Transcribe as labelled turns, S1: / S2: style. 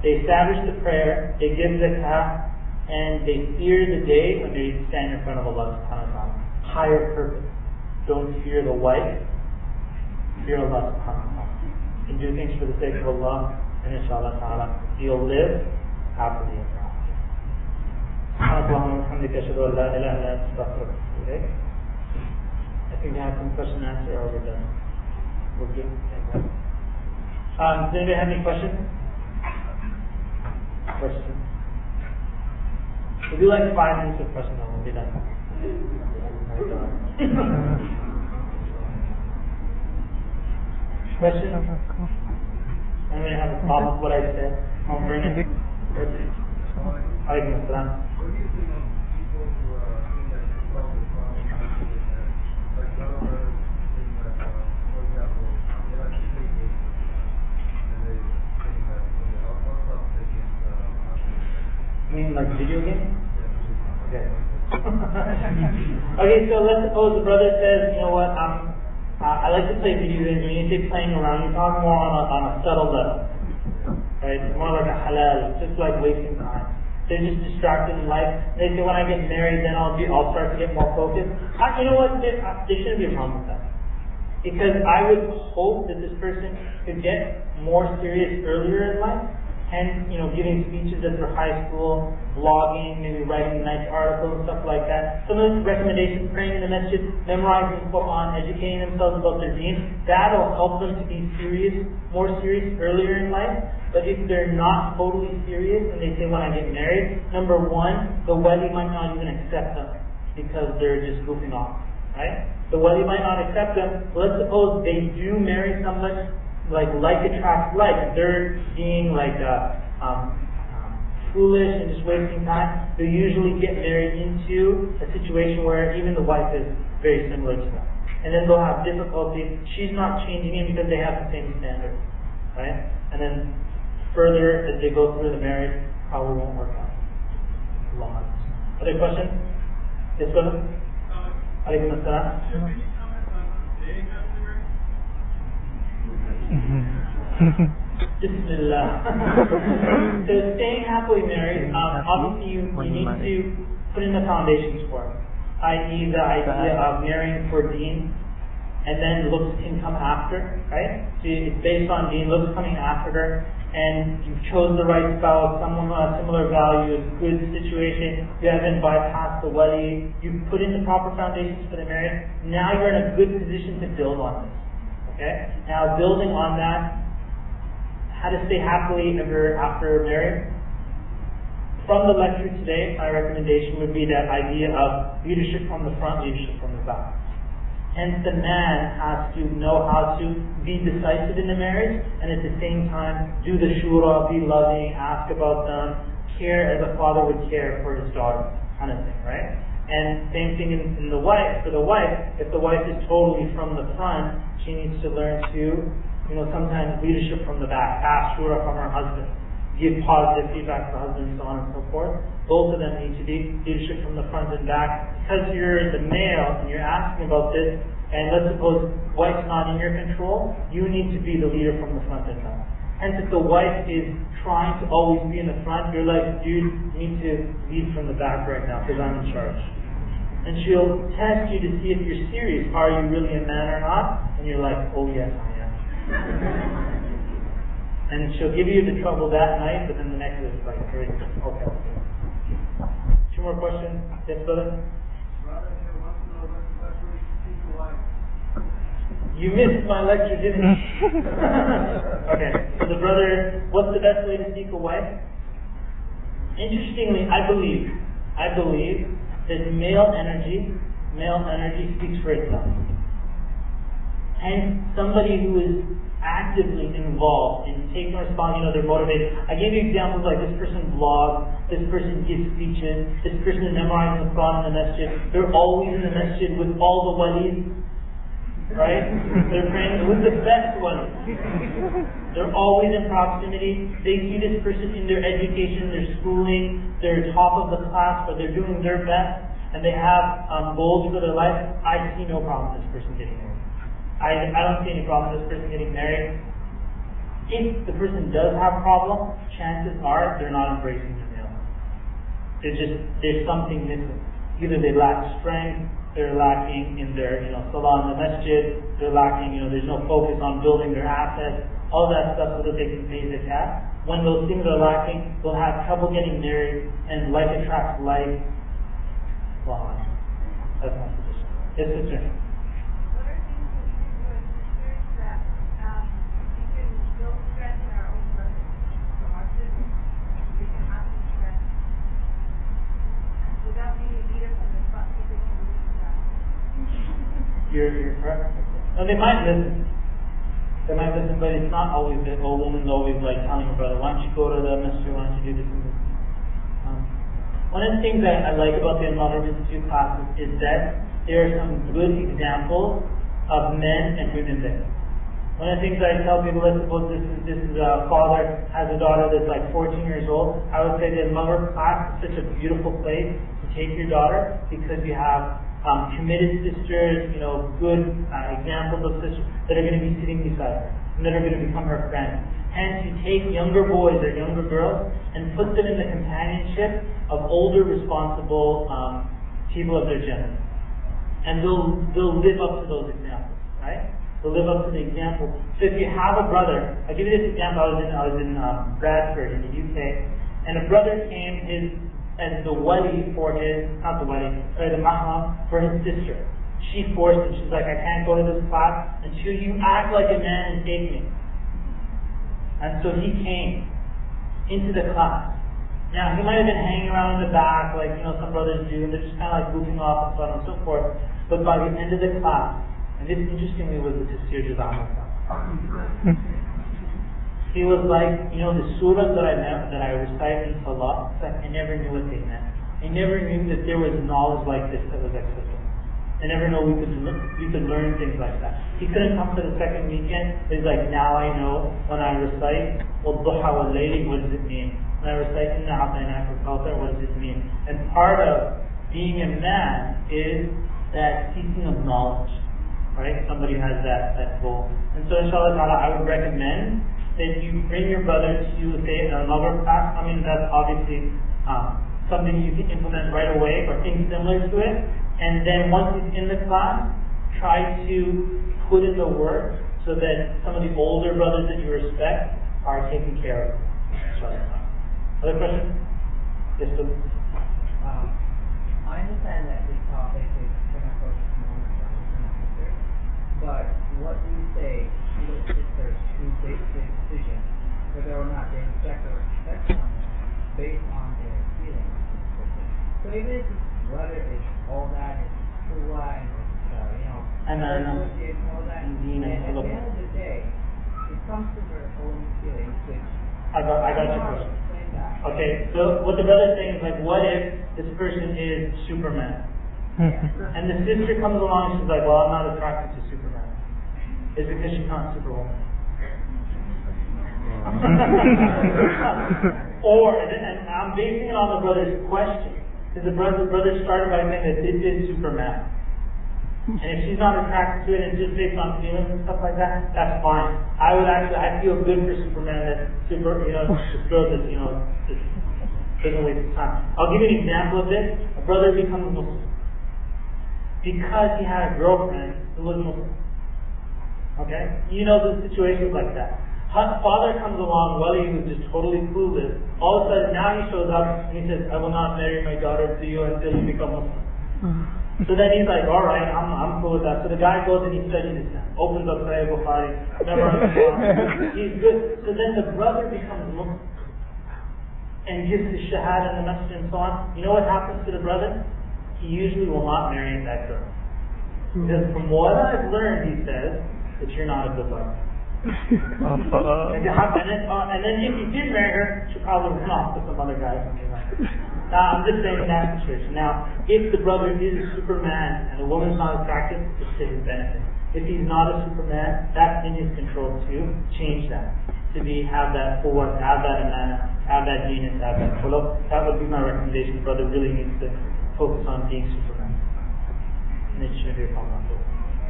S1: They establish the prayer, they give zakah, and they fear the day when they stand in front of Allah subhanahu wa ta'ala. Higher purpose. Don't fear the wife, fear Allah subhanahu wa ta'ala. And do things for the sake of Allah, and inshallah ta'ala, you'll live happily ever after. I think we have some question and answer, or we're done. We're good. Does anybody have any questions? Questions? We'll do like 5 minutes of questions and we'll be done. Question? Anybody have a problem with what I said? I'll bring it. Alaykum assalam.
S2: What do you think of people who think that it's probably from like developers think that, for example, they like to take it and they think that what's up taking
S1: You mean like video games? Okay. Okay, so let's suppose the brother says, you know what, I like to play video games. When you say playing around, you're talking more on a subtle level. Right? It's more like a halal, it's just like wasting time. They're just distracted in life. They say, when I get married, then I'll start to get more focused. You know what? There shouldn't be a problem with that. Because I would hope that this person could get more serious earlier in life, and giving speeches at their high school, blogging, maybe writing nice articles and stuff like that. Some of the recommendations: praying in the masjid, memorizing the Quran, educating themselves about their deen. That'll help them to be serious, more serious earlier in life. But if they're not totally serious and they say, when I get married, number one, the wali might not even accept them because they're just goofing off, right? The wali might not accept them. Let's suppose they do marry somebody. Like attracts like. They're being foolish and just wasting time. They usually get married into a situation where even the wife is very similar to them. And then they'll have difficulty. She's not changing in because they have the same standards. Right? And then further, as they go through the marriage, probably won't work out. Laws. Other questions? Yes, brother? Alaykum assalam. Bismillah. So staying happily married, obviously you need to put in the foundations for it. I.e. the idea of marrying for deen, and then looks can come after, right? So it's based on deen, looks coming after, and you chose the right spouse, someone with similar values, good situation, you haven't bypassed the wali, you put in the proper foundations for the marriage. Now you're in a good position to build on this. Okay? Now, building on that, how to stay happily ever after marriage. From the lecture today, my recommendation would be that idea of leadership from the front, leadership from the back. Hence, the man has to know how to be decisive in the marriage, and at the same time, do the shura, be loving, ask about them, care as a father would care for his daughter, kind of thing, right? And same thing in the wife. For the wife, if the wife is totally from the front, she needs to learn to, sometimes leadership from the back, ask shura from her husband, give positive feedback to her husband, so on and so forth. Both of them need to be leadership from the front and back. Because you're the male and you're asking about this, and let's suppose wife's not in your control, you need to be the leader from the front and back. Hence, if the wife is trying to always be in the front, you're like, dude, you need to lead from the back right now because I'm in charge. And she'll test you to see if you're serious. Are you really a man or not? And you're like, oh yes, I am. And she'll give you the trouble that night, but then the next is like, great, okay. 2 more questions? Yes, brother? You missed my lecture, didn't you? Okay, so the brother, what's the best way to seek a wife? Interestingly, I believe that male energy speaks for itself. Hence, somebody who is actively involved in taking responsibility, they're motivated. I gave you examples like this person blogs, this person gives speeches, this person is memorizing the Quran in the masjid. They're always in the masjid with all the walis, right? They're praying with the best walis. They're always in proximity. They see this person in their education, their schooling, they're top of the class, but they're doing their best, and they have goals for their life. I see no problem with this person getting married. I don't see any problem with this person getting married. If the person does have problems, chances are they're not embracing the male. There's something missing. Either they lack strength, they're lacking in their, salah in the masjid, they're lacking, there's no focus on building their assets, all that stuff so that they can pay zakat. When those things are lacking, they'll have trouble getting married, and like attracts like. Wow. That's my position. Yes, sister.
S3: What are things that we can do as sisters that we can build strength in our own brothers? From our siblings, we can have some strength without being a leader from the front so they can believe that.
S1: You're correct. No, they might listen. They might listen, but it's not always the old woman's always like telling her brother, why don't you go to the ministry, why don't you do this and this. One of the things that I like about the Al-Maghrib Institute classes is that there are some good examples of men and women there. One of the things that I tell people, let's suppose this is a father has a daughter that's like 14 years old. I would say the Al-Maghrib class is such a beautiful place to take your daughter because you have committed sisters, good examples of sisters that are going to be sitting beside her and that are going to become her friends. Hence, you take younger boys or younger girls and put them in the companionship of older, responsible people of their gender, and they'll live up to those examples, right? They'll live up to the example. So if you have a brother, I'll give you this example. I was in Bradford in the UK, and a brother came as the wali for his, not the wali, sorry, the mahram for his sister. She forced him. She's like, I can't go to this class until you act like a man and take me. And so he came into the class. Now, he might have been hanging around in the back like, some brothers do, and they're just kind of like goofing off and so on and so forth. But by the end of the class, and this interestingly was the Tafsir Jazam. He was like, the surahs that I recite in Salah, it's like I never knew what they meant. I never knew that there was knowledge like this that was accessible. I never know we could learn things like that. He couldn't come to the second weekend. He's like, now I know when I recite Wad-Duha wal-Layli, what does it mean? When I recite Inna A'tainaka al-Kawthar, what does it mean? And part of being a man is that seeking of knowledge, right? Somebody has that goal. And so inshallah ta'ala, I would recommend that you bring your brother to, say, another class. I mean, that's obviously something you can implement right away or things similar to it. And then once he's in the class, try to put in the work so that some of the older brothers that you respect are taken care of. Other questions? Yes, please.
S4: I understand that this topic is kind of focused more on brothers and sisters, but what do you say to the sisters who make the decision whether or not they respect or respect someone based on their feelings? So even if his brother is all that, is Kula and
S1: and
S4: all that, and at the end of the day, it comes to their own feelings, which
S1: I got your question. Okay, so what the brother's saying is like, what if this person is Superman? And the sister comes along and she's like, well, I'm not attracted to Superman. It's because she's not Superwoman. And I'm basing it on the brother's question. Because the brother started by saying that this is Superman. And if she's not attracted to it and just based on feelings and stuff like that, that's fine. I feel good for Superman that this girl that, just doesn't waste his time. I'll give you an example of this. A brother becomes Muslim because he had a girlfriend who was Muslim. Okay? The situations like that. Father comes along, Wali, who's just totally clueless. All of a sudden, now he shows up and he says, I will not marry my daughter to you until you become Muslim. So then he's like, all right, I'm cool with that. So the guy goes and he studies Islam, opens up Sahih Bukhari, memorizes Islam. He's good. So then the brother becomes Muslim and gives his shahada in the masjid and so on. You know what happens to the brother? He usually will not marry that girl. Because from what I've learned, he says, that you're not a good brother. and then if you did marry her, she'll probably run off to some other guy or something like that. Now, I'm just saying in that situation. Now, if the brother is a Superman and the woman's not attractive, it's to his benefit. If he's not a Superman, that's in his control to change that. To have that forward, have that amana, have that deen, and have that follow. That would be my recommendation. The brother really needs to focus on being Superman. And it shouldn't be a problem.